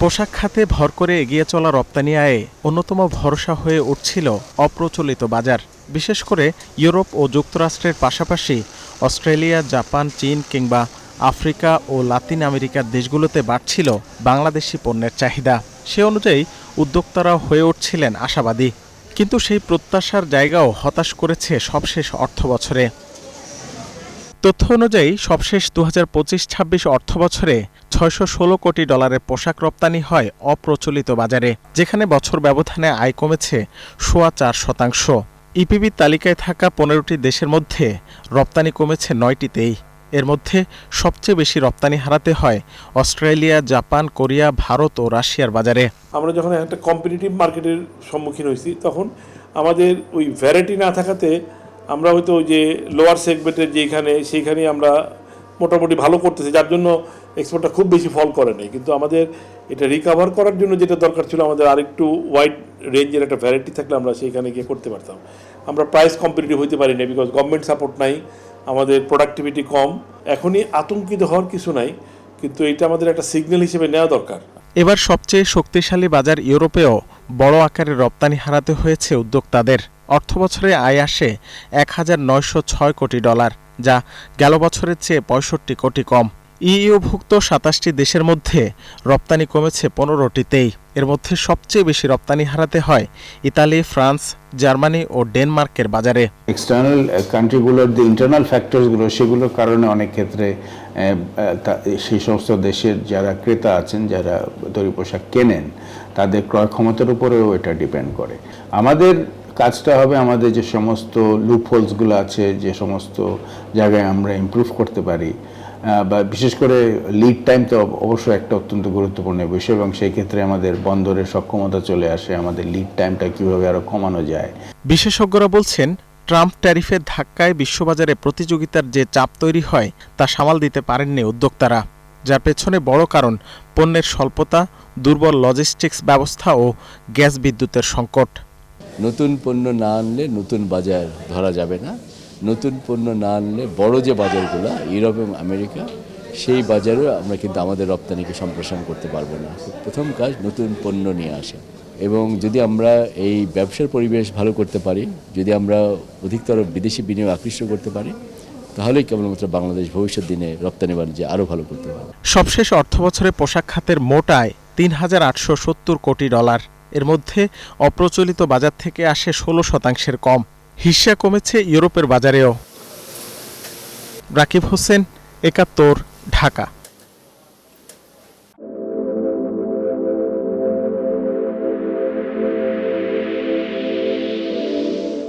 পোশাক খাতে ভর করে এগিয়ে চলা রপ্তানি আয়ে অন্যতম ভরসা হয়ে উঠছিল অপ্রচলিত বাজার। বিশেষ করে ইউরোপ ও যুক্তরাষ্ট্রের পাশাপাশি অস্ট্রেলিয়া, জাপান, চীন কিংবা আফ্রিকা ও লাতিন আমেরিকার দেশগুলোতে বাড়ছিল বাংলাদেশি পণ্যের চাহিদা। সে অনুযায়ী উদ্যোক্তারাও হয়ে উঠছিলেন আশাবাদী। কিন্তু সেই প্রত্যাশার জায়গাও হতাশ করেছে সবশেষ অর্থবছরে। তথ্য অনুযায়ী সবশেষ 2025-26 অর্থবছরে $616 কোটি পোশাক রপ্তানি হয় অপ্রচলিত বাজারে, যেখানে বছর ব্যবধানে আয় কমেছে 4.25%। ইপিবি তালিকায় থাকা 15টি দেশের মধ্যে রপ্তানি কমেছে 9টিতেই। এর মধ্যে সবচেয়ে বেশি রপ্তানি হারাতে হয় অস্ট্রেলিয়া, জাপান, কোরিয়া, ভারত ও রাশিয়ার বাজারে। আমরা যখন একটা কম্পিটিটিভ মার্কেটের সম্মুখীন হয়েছি, তখন আমাদের ওই ভ্যারাইটি না থাকাতে আমরা হয়তো ওই যে লোয়ার সেগমেন্টের সেইখানেই আমরা মোটামুটি ভালো করতেছি, যার জন্য এক্সপোর্টটা খুব বেশি ফল করে নাই। কিন্তু আমাদের এটা রিকভার করার জন্য যেটা দরকার ছিল, আমাদের আরেকটু ওয়াইড রেঞ্জের একটা ভ্যারাইটি থাকলে আমরা সেইখানে গিয়ে করতে পারতাম। আমরা প্রাইস কম্পিটিটিভ হইতে পারি না, বিকজ গভর্নমেন্ট সাপোর্ট নাই, আমাদের প্রোডাক্টিভিটি কম। এখনই আতঙ্কিত হওয়ার কিছু নাই, কিন্তু এটা আমাদের একটা সিগন্যাল হিসেবে নেওয়া দরকার। এবার সবচেয়ে শক্তিশালী বাজার ইউরোপেও বড় আকারে রপ্তানি হারাতে হয়েছে উদ্যোক্তাদের। অর্থবছরে আয় আসে $1,906 কোটি, যা গেল বছরের চেয়ে 65 কোটি কম। ইইউভুক্ত 27টি দেশের মধ্যে রপ্তানি কমেছে 15টিতেই। এর মধ্যে সবচেয়ে বেশি রপ্তানি হারাতে হয় ইতালি, ফ্রান্স, জার্মানি ও ডেনমার্কের বাজারে। এক্সটার্নাল কান্ট্রিগুলোর যে ইন্টারনাল ফ্যাক্টরসগুলো, সেগুলোর কারণে অনেক ক্ষেত্রে সেই সমস্ত দেশের যারা ক্রেতা আছেন, যারা তৈরি পোশাক কেনেন, তাদের ক্রয় ক্ষমতার উপরেও এটা ডিপেন্ড করে। আমাদের কাজটা হবে আমাদের যে সমস্ত লুপহোলসগুলো আছে, যে সমস্ত জায়গায় আমরা ইমপ্রুভ করতে পারি, বা বিশেষ করে লিড টাইম তো অবশ্যই একটা অত্যন্ত গুরুত্বপূর্ণ বিষয়, এবং সেই ক্ষেত্রে আমাদের বন্দরের সক্ষমতা চলে আসে, আমাদের লিড টাইমটা কীভাবে আরও কমানো যায়। বিশেষজ্ঞরা বলছেন, ট্রাম্প ট্যারিফের ধাক্কায় বিশ্ববাজারে প্রতিযোগিতার যে চাপ তৈরি হয় তা সামাল দিতে পারেননি উদ্যোক্তারা, যার পেছনে বড় কারণ পণ্যের স্বল্পতা, দুর্বল লজিস্টিক্স ব্যবস্থা ও গ্যাস বিদ্যুতের সংকট। নতুন পণ্য না আনলে নতুন বাজার ধরা যাবে না। নতুন পণ্য না আনলে বড় যে বাজারগুলো ইউরোপ এবং আমেরিকা, সেই বাজারেও আমরা কিন্তু আমাদের রপ্তানিকে সম্প্রসারণ করতে পারবো না। প্রথম কাজ নতুন পণ্য নিয়ে আসা, এবং যদি আমরা এই ব্যবসার পরিবেশ ভালো করতে পারি, যদি আমরা অধিকতর বিদেশি বিনিয়োগ আকৃষ্ট করতে পারি, তাহলেই কেবলমাত্র বাংলাদেশ ভবিষ্যৎ দিনে রপ্তানি বাণিজ্যে আরও ভালো করতে পারবে। সবশেষ অর্থবছরে পোশাক খাতের মোট আয় $3,870 কোটি। এর মধ্যে অপ্রচলিত বাজার থেকে আসে 16% কম। হিস্যা কমেছে ইউরোপের বাজারেও। রাকিব হোসেন, 71, ঢাকা।